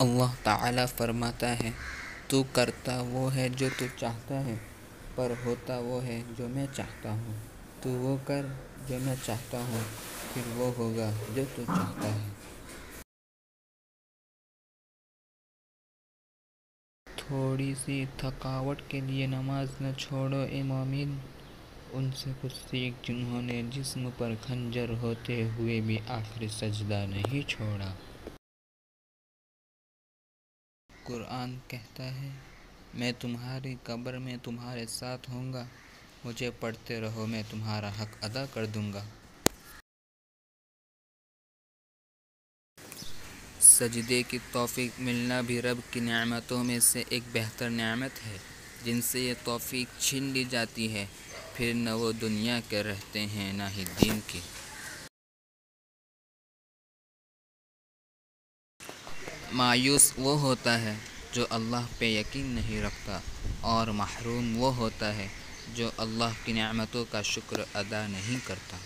اللہ تعالیٰ فرماتا ہے، تو کرتا وہ ہے جو تو چاہتا ہے، پر ہوتا وہ ہے جو میں چاہتا ہوں۔ تو وہ کر جو میں چاہتا ہوں، پھر وہ ہوگا جو تو چاہتا ہے۔ تھوڑی سی تھکاوٹ کے لیے نماز نہ چھوڑو اے مومن، ان سے کچھ سیکھ جنہوں نے جسم پر خنجر ہوتے ہوئے بھی آخر سجدہ نہیں چھوڑا۔ قرآن کہتا ہے، میں تمہاری قبر میں تمہارے ساتھ ہوں گا، مجھے پڑھتے رہو، میں تمہارا حق ادا کر دوں گا۔ سجدے کی توفیق ملنا بھی رب کی نعمتوں میں سے ایک بہتر نعمت ہے۔ جن سے یہ توفیق چھین لی جاتی ہے، پھر نہ وہ دنیا کے رہتے ہیں نہ ہی دین کے۔ مایوس وہ ہوتا ہے جو اللہ پہ یقین نہیں رکھتا، اور محروم وہ ہوتا ہے جو اللہ کی نعمتوں کا شکر ادا نہیں کرتا۔